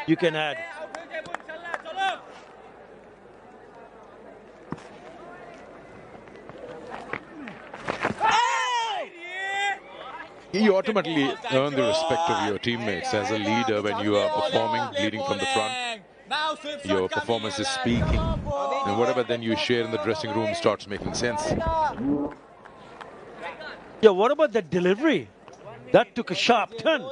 you can add. You automatically earn the respect of your teammates as a leader when you are performing, leading from the front. Your performance is speaking, and whatever then you share in the dressing room starts making sense. Yeah, what about that delivery? That took a sharp turn.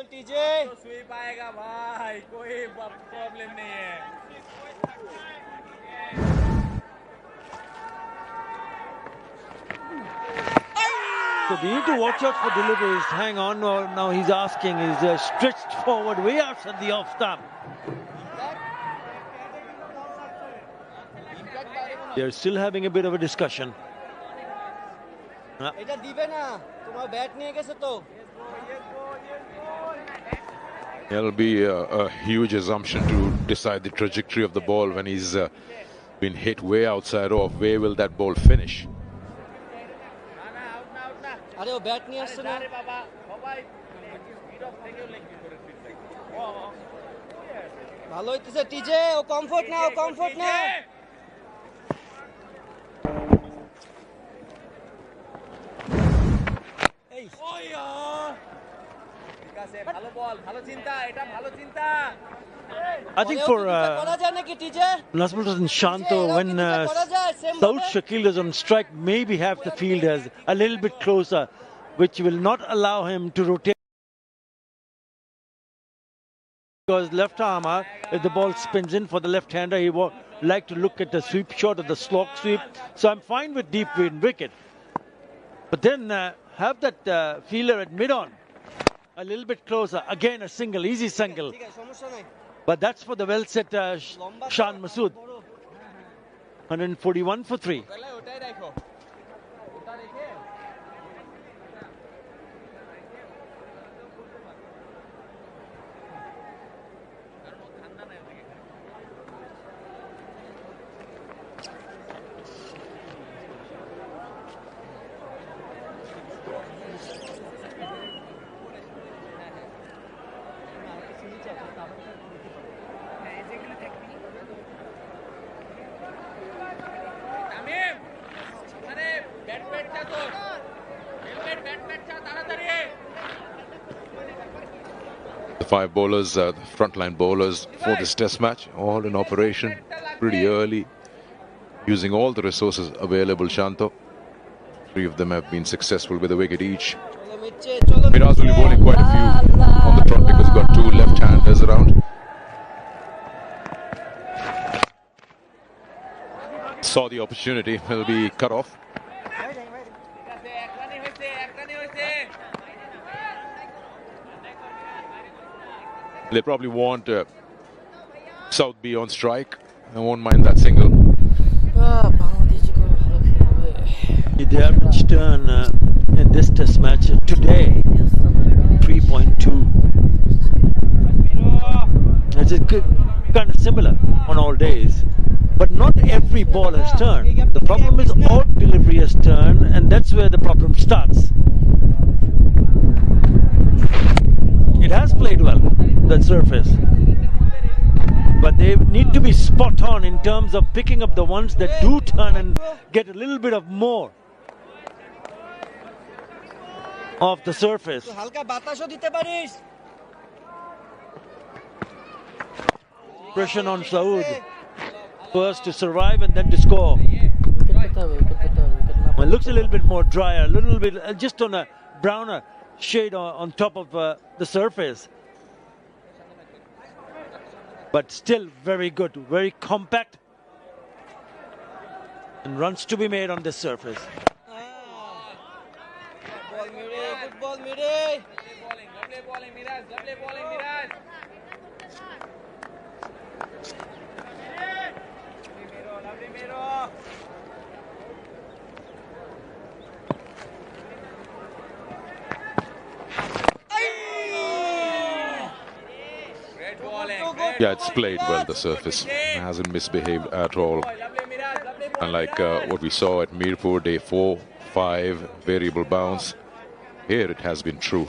So they need to watch out for deliveries. Hang on, now he's asking, is stretched forward way outside the off stump. They're still having a bit of a discussion. It'll be a huge assumption to decide the trajectory of the ball when he's been hit way outside off. Where will that ball finish? comfort now. I think for Nazmul and Shanto, when Saud Shakil is on strike, maybe have the field as a little bit closer, which will not allow him to rotate. Because left armer, if the ball spins in for the left-hander, he would like to look at the sweep shot or the slog sweep. So I'm fine with deep wicket. But then have that fielder at mid-on. A little bit closer. Again, a single, easy single. But that's for the well-set Shan Masood. 141 for 3. The 5 bowlers, the frontline bowlers for this test match, all in operation pretty early, using all the resources available. Shanto, 3 of them have been successful with a wicket each. Miraz will be bowling quite a few on the trot because he's got 2 left-handers around. Saw the opportunity, will be cut off. They probably want South B on strike. I won't mind that single. The average turn in this test match today, 3.2. It's kind of similar on all days. But not every ball has turned. The problem is all delivery has turned, and that's where the problem starts. It has played well, that surface. But they need to be spot on in terms of picking up the ones that do turn and get a little bit of more of the surface. Pressure on Saud. First to survive and then to score. Well, it looks a little bit more drier, a little bit just on a browner shade on top of the surface. But still very good, very compact. And runs to be made on this surface. Good ball, Mire. Lovely bowling, Miraj. Lovely bowling, Miraj. Lovely Miro. Yeah, it's played well, the surface. It hasn't misbehaved at all. Unlike what we saw at Mirpur, day 4, 5, variable bounce. Here it has been true.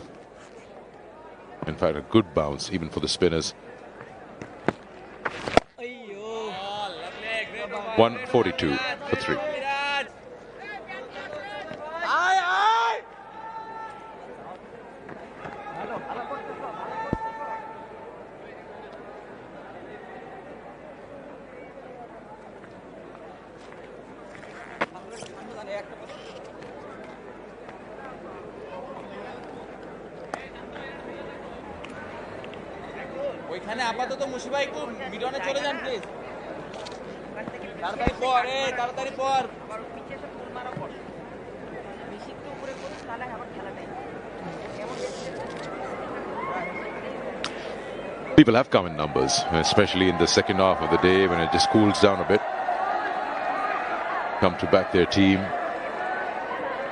In fact, a good bounce, even for the spinners. 142 for 3. Miraj. ওইখানে আপাতত মুশিবা একটু মিডনে চলে যান please তাড়াতাড়ি পর তাড়াতাড়ি পর People have come in numbers, especially in the second half of the day when it just cools down a bit. Come to back their team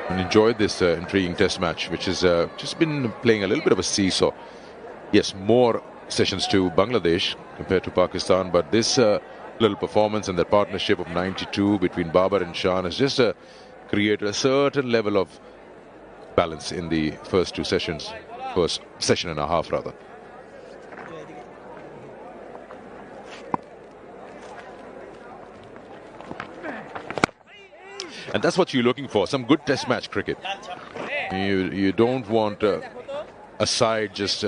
and enjoy this intriguing test match, which has just been playing a little bit of a seesaw. Yes, more sessions to Bangladesh compared to Pakistan, but this little performance and that partnership of 92 between Babar and Shan has just created a certain level of balance in the first two sessions, first session and a half rather. And that's what you're looking for, some good test match cricket. You don't want a side just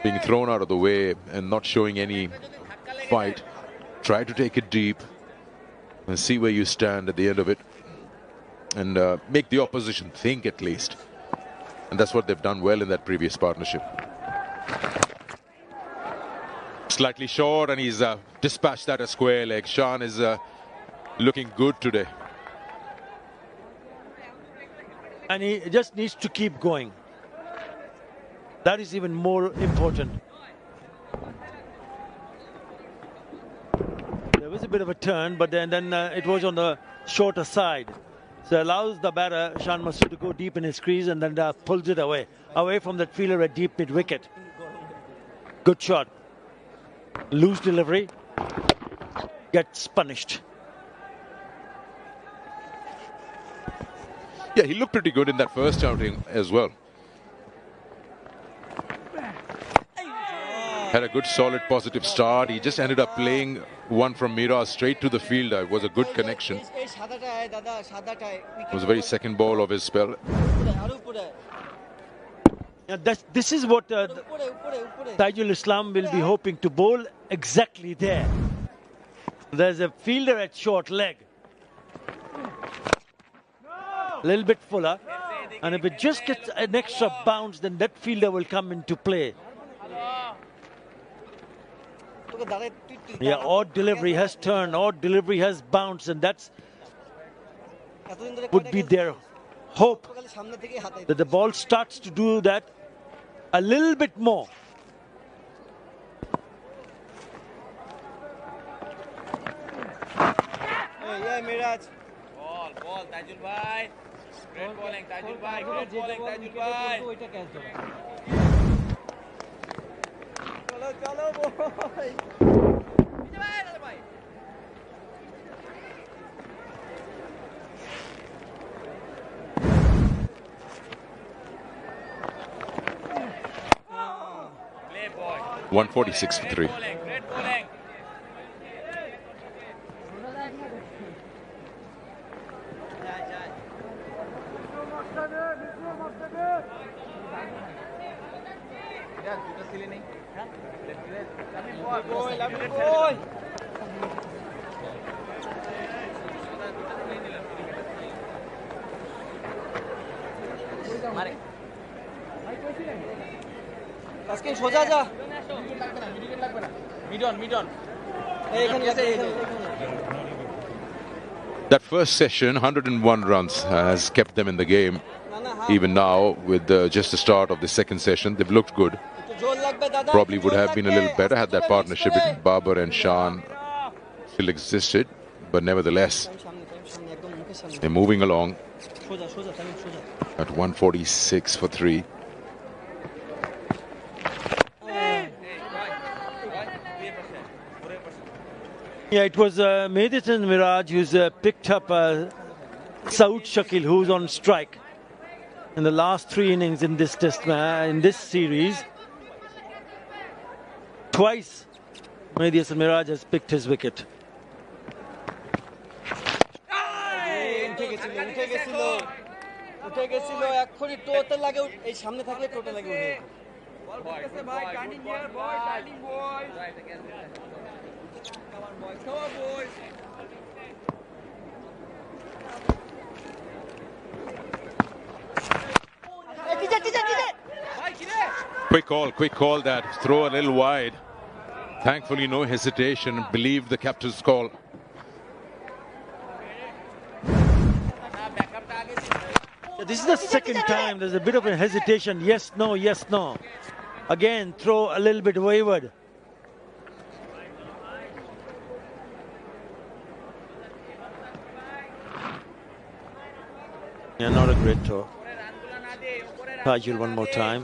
being thrown out of the way and not showing any fight. Try to take it deep and see where you stand at the end of it and make the opposition think at least. And that's what they've done well in that previous partnership. Slightly short and he's dispatched that a square leg. Shan is looking good today. And he just needs to keep going. That is even more important. There was a bit of a turn, but then it was on the shorter side. So it allows the batter, Shan Masood, to go deep in his crease and then pulls it away from that fielder at deep mid-wicket. Good shot. Loose delivery. Gets punished. Yeah, he looked pretty good in that first outing as well. Had a good, solid, positive start. He just ended up playing one from Miraj straight to the fielder. It was a good connection. It was the very second ball of his spell. This is what Taijul Islam will be hoping to bowl exactly there. There's a fielder at short leg. A little bit fuller. And if it just gets an extra bounce, then that fielder will come into play. Yeah, odd delivery has turned, odd delivery has bounced, and that's would be their hope that the ball starts to do that a little bit more. Yeah, Miraj. Ball, Tajul bhai. Great bowling, Tajul bhai. Great bowling, Tajul bhai. চলো boy. Play boy. 146 for 3. Great bowling. আজকে সোজা যা mid-on এইখানে That first session, 101 runs, has kept them in the game. Even now, with just the start of the second session, they've looked good. Probably would have been a little better had that partnership between Babar and Shan still existed, but nevertheless, they're moving along at 146 for 3. Yeah, it was Mehdi and Miraj who's picked up Saud Shakil, who's on strike in the last 3 innings in this test in this series. Twice, Mehdi and Miraj has picked his wicket. উঠে গেছিল এক্ষুনি টোতে লাগে এই সামনে থাকলে টোতে লাগে উঠে বল করতেছে ভাই টার্নিং হিয়ার বয় টার্নিং বয় কামান বয় খাওয়া বয় Quick call that. Throw a little wide. Thankfully, no hesitation. Believed the captain's call. This is the second time there's a bit of a hesitation. Yes, no, yes, no. Again, throw a little bit wayward. Yeah, not a great throw. Tajul one more time.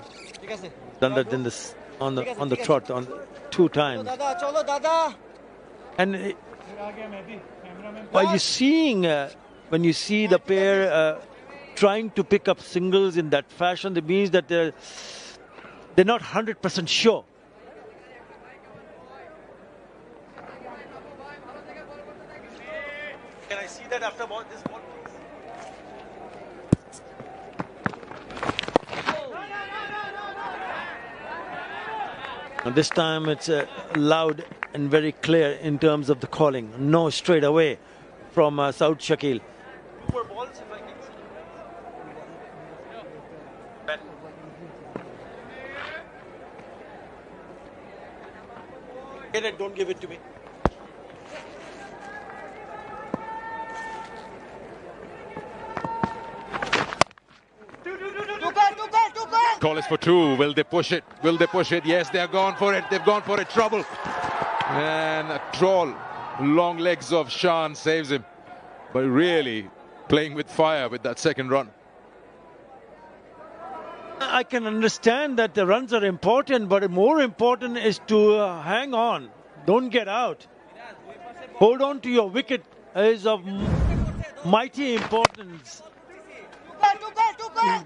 Done that in this on the trot on 2 times. And while you're seeing when you see the pair trying to pick up singles in that fashion, that means that they're not 100% sure. Can I see that after this ball, please? And this time it's loud and very clear in terms of the calling. No straight away from Saud Shakil. 2 more balls if I can see. Get it, don't give it to me. Call is for 2. Will they push it? Will they push it? Yes, they're gone for it. They've gone for it. Trouble. And a troll. Long legs of Shan saves him. But really playing with fire with that second run. I can understand that the runs are important, but more important is to hang on. Don't get out. Hold on to your wicket is of mighty importance.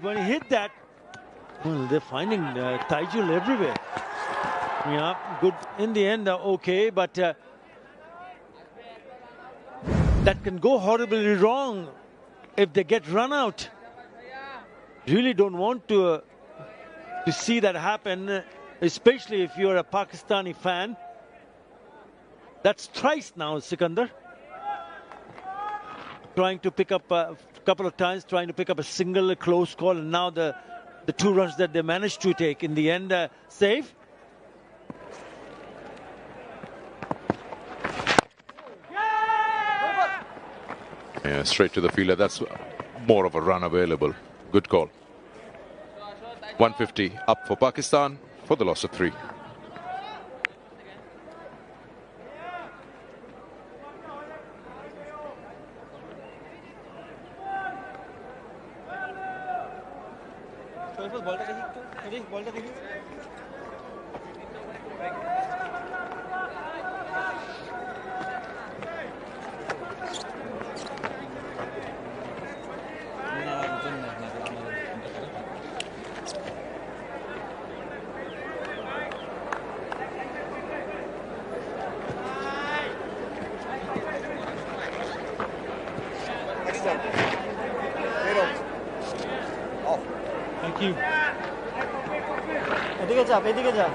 When he hit that, well, they're finding Taijul everywhere. Yeah, good. In the end, okay, but that can go horribly wrong if they get run out. Really don't want to see that happen, especially if you're a Pakistani fan. That's thrice now, Sikandar. Trying to pick up a couple of times, trying to pick up a single, a close call, and now the 2 runs that they managed to take in the end, safe. Yeah, straight to the fielder. That's more of a run available. Good call. 150 up for Pakistan for the loss of 3. Thank you. এদিকে যা এদিকে যা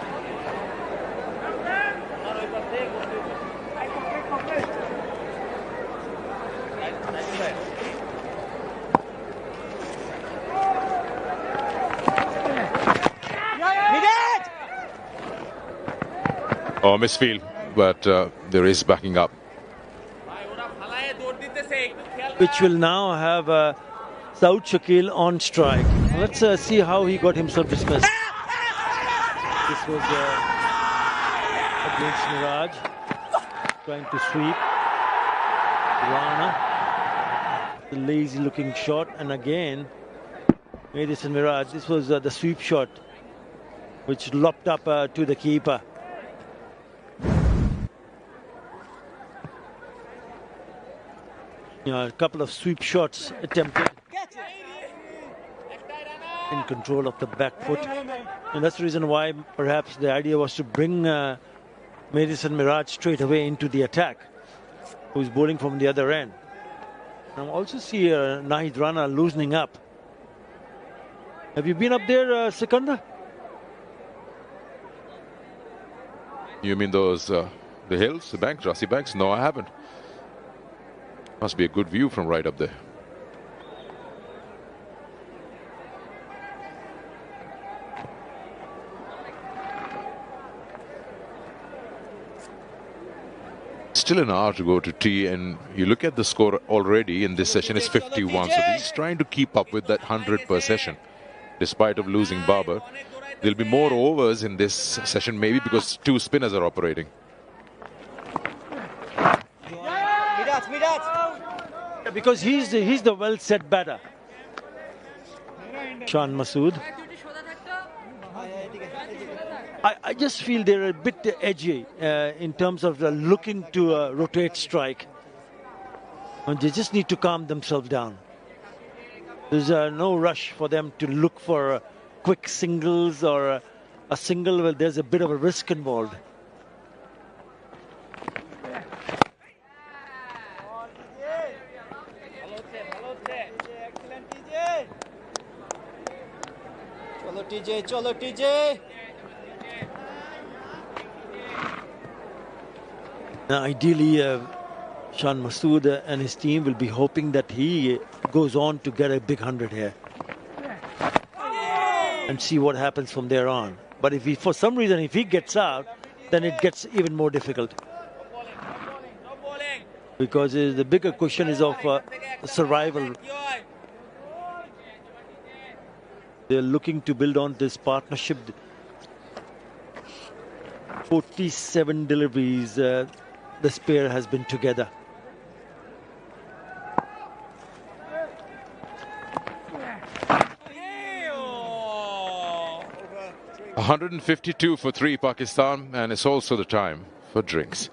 Oh, misfield, but there is backing up. Which will now have Saud Shakil on strike. Let's see how he got himself dismissed. This was against Miraj, trying to sweep. Rana, the lazy looking shot, and again, Madison Miraj. This was the sweep shot, which lopped up to the keeper. A couple of sweep shots attempted. In control of the back foot, and that's the reason why perhaps the idea was to bring Madison Miraj straight away into the attack, who's bowling from the other end. I also see Nahid Rana loosening up. Have you been up there, Sikandar? You mean those, the hills, the banks, grassy banks? No, I haven't. Must be a good view from right up there. Still an hour to go to tea, and you look at the score already in this session is 51. So he's trying to keep up with that 100 per session, despite of losing Babar. There'll be more overs in this session, maybe because two spinners are operating. Yeah, because he's the well-set batter, Shan Masood. I just feel they're a bit edgy in terms of looking to rotate strike. And they just need to calm themselves down. There's no rush for them to look for quick singles or a single where there's a bit of a risk involved. Cholo TJ. Now, ideally, Shan Masood and his team will be hoping that he goes on to get a big 100 here and see what happens from there on. But if he, for some reason, if he gets out, then it gets even more difficult. Because the bigger question is of survival. They're looking to build on this partnership. 47 deliveries this pair has been together. $152 for 3 Pakistan, and it's also the time for drinks.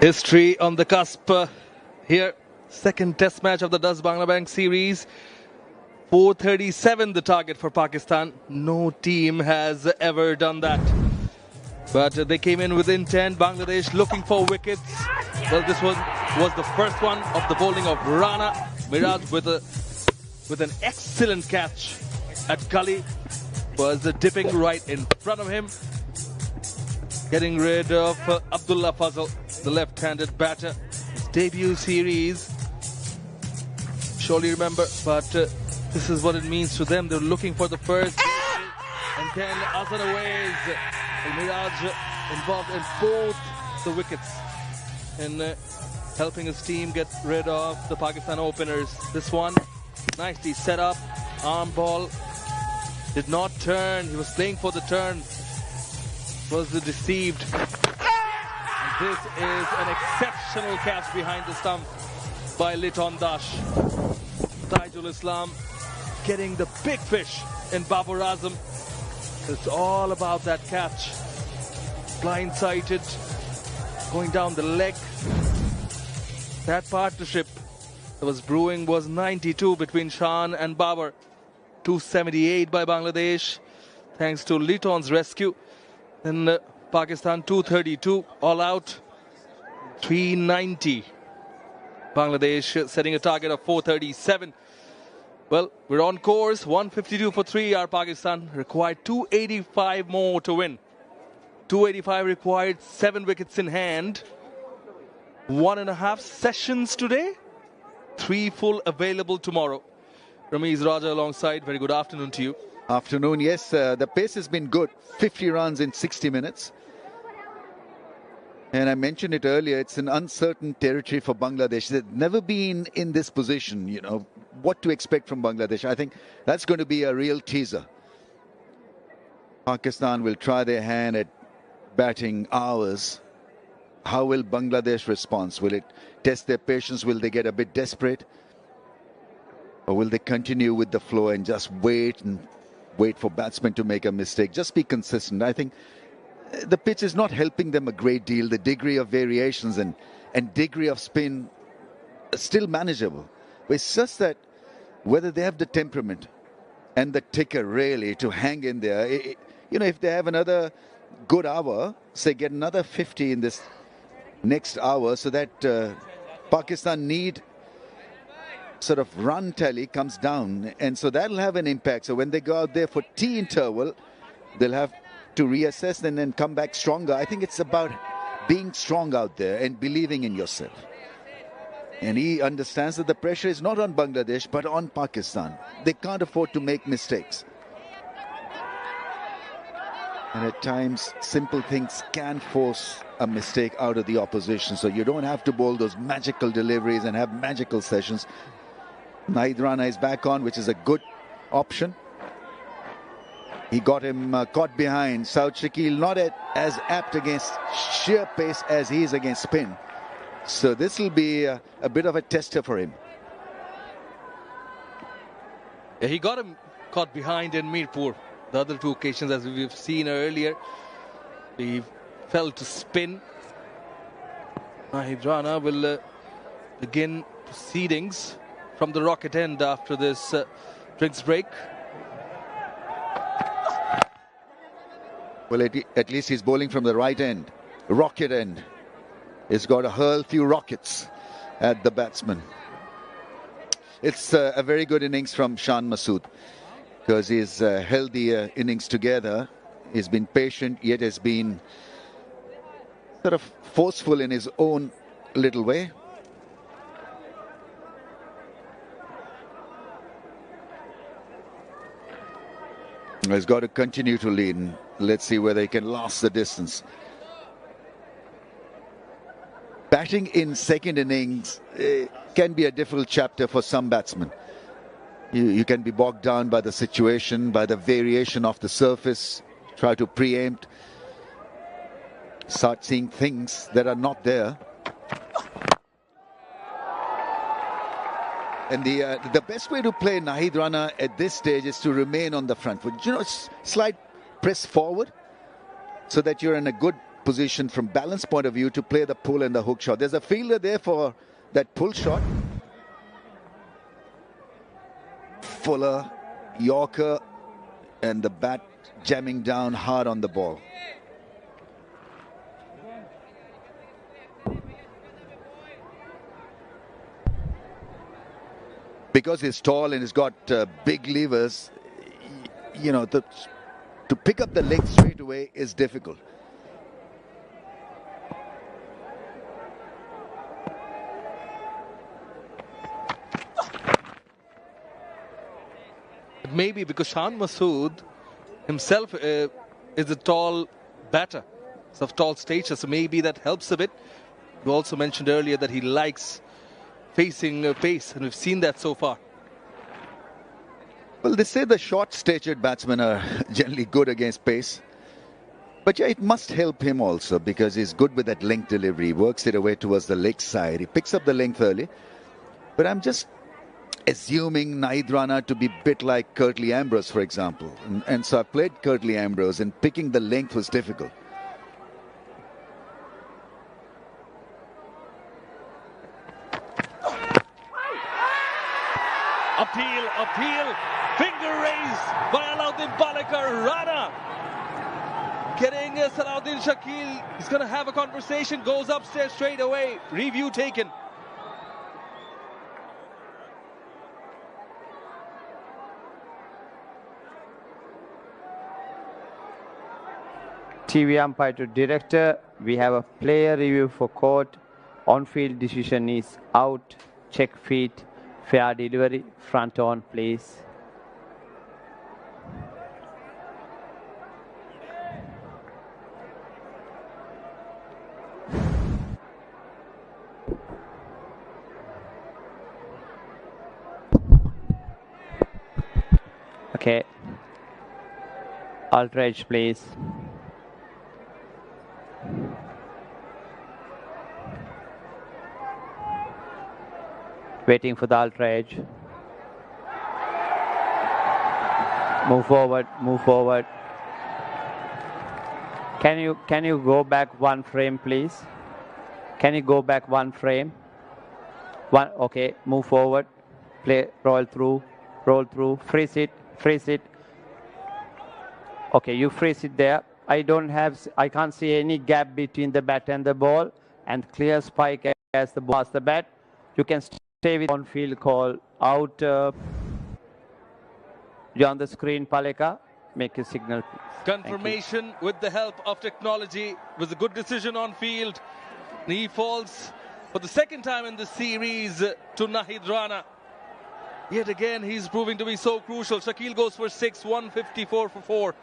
History on the cusp here. Second test match of the Dust Bangla Bank series. 437 the target for Pakistan. No team has ever done that. But they came in with intent. Bangladesh looking for wickets. Well, this was the first one of the bowling of Rana. Miraj with an excellent catch at gully. Was dipping right in front of him. Getting rid of Abdullah Fazal, the left-handed batter. His debut series. Surely remember, but this is what it means to them. They're looking for the first. And then Azhar Aways, Miraj involved in both the wickets in helping his team get rid of the Pakistan openers. This one, nicely set up, arm ball, did not turn. He was playing for the turn. Was deceived. And this is an exceptional catch behind the stump by Liton Dash. Taijul Islam getting the big fish in Babar Azam. It's all about that catch. Blindsided, going down the leg. That partnership that was brewing was 92 between Shan and Babar. 278 by Bangladesh, thanks to Liton's rescue. Then Pakistan 232, all out. 390. Bangladesh setting a target of 437. Well, we're on course. 152 for 3 are Pakistan. Required 285 more to win. 285 required, 7 wickets in hand. 1.5 sessions today. 3 full available tomorrow. Ramiz Raja alongside. Very good afternoon to you. Afternoon, yes. The pace has been good. 50 runs in 60 minutes. And I mentioned it earlier, it's an uncertain territory for Bangladesh. They've never been in this position, you know, what to expect from Bangladesh. I think that's going to be a real teaser. Pakistan will try their hand at batting hours. How will Bangladesh respond? Will it test their patience? Will they get a bit desperate? Or will they continue with the flow and just wait for batsmen to make a mistake? Just be consistent. I think the pitch is not helping them a great deal. The degree of variations and degree of spin is still manageable. But it's just that whether they have the temperament and the ticker really to hang in there. You know, if they have another good hour, say get another 50 in this next hour, so that Pakistan need sort of run tally comes down, and so that'll have an impact. So when they go out there for tea interval, they'll have to reassess and then come back stronger. I think it's about being strong out there and believing in yourself. And he understands that the pressure is not on Bangladesh but on Pakistan. They can't afford to make mistakes. And at times, simple things can force a mistake out of the opposition. So you don't have to bowl those magical deliveries and have magical sessions. Nahid Rana is back on, which is a good option. He got him caught behind. Saud Shakil not as apt against sheer pace as he is against spin. So this will be a bit of a tester for him. Yeah, he got him caught behind in Mirpur. The other 2 occasions, as we've seen earlier, he fell to spin. Nahid Rana will begin proceedings from the rocket end after this drinks break. Well, at least he's bowling from the right end, rocket end. He's got to hurl a few rockets at the batsman. It's a very good innings from Shan Masood, because he's held the innings together. He's been patient, yet has been sort of forceful in his own little way. He's got to continue to lead. And let's see whether he can last the distance. Batting in second innings can be a difficult chapter for some batsmen. You can be bogged down by the situation, by the variation of the surface, try to preempt, start seeing things that are not there. And the best way to play Nahid Rana at this stage is to remain on the front foot. You know, slight press forward so that you're in a good position from balance point of view to play the pull and the hook shot. There's a fielder there for that pull shot. Fuller, Yorker, and the bat jamming down hard on the ball. Because he's tall and he's got big levers, you know, to pick up the leg straight away is difficult. Maybe because Shan Masood himself is a tall batter, it's of tall stature, so maybe that helps a bit. You also mentioned earlier that he likes facing pace, and we've seen that so far. Well, they say the short-statured batsmen are generally good against pace. But yeah, it must help him also, because he's good with that length delivery. He works it away towards the leg side. He picks up the length early. But I'm just assuming Nahid Rana to be a bit like Curtly Ambrose, for example. And so I played Curtly Ambrose, and picking the length was difficult. Appeal, finger raised by Alauddin Palekar. Rana getting Salahuddin Shakil. He's going to have a conversation, goes upstairs straight away. Review taken. TV umpire to director. We have a player review for court. On-field decision is out. Check feet. Fair delivery. Front on, please. Okay. Outrage, please. Waiting for the outrage. Move forward, move forward. Can you go back one frame, please? Can you go back one frame? One, okay, move forward. Play, roll through, freeze it. Okay, you freeze it there. I can't see any gap between the bat and the ball, and clear spike as the ball has the bat. You can stay with on-field call out. You're on the screen, Paleka. Make a signal, please. Confirmation with the help of technology. It was a good decision on field. He falls for the second time in the series to Nahid Rana. Yet again, he's proving to be so crucial. Shakil goes for 6, 154 for 4.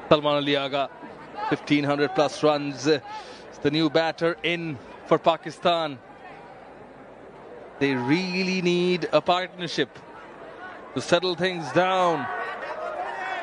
Salman Ali Agha, 1500 plus runs. It's the new batter in for Pakistan. They really need a partnership to settle things down.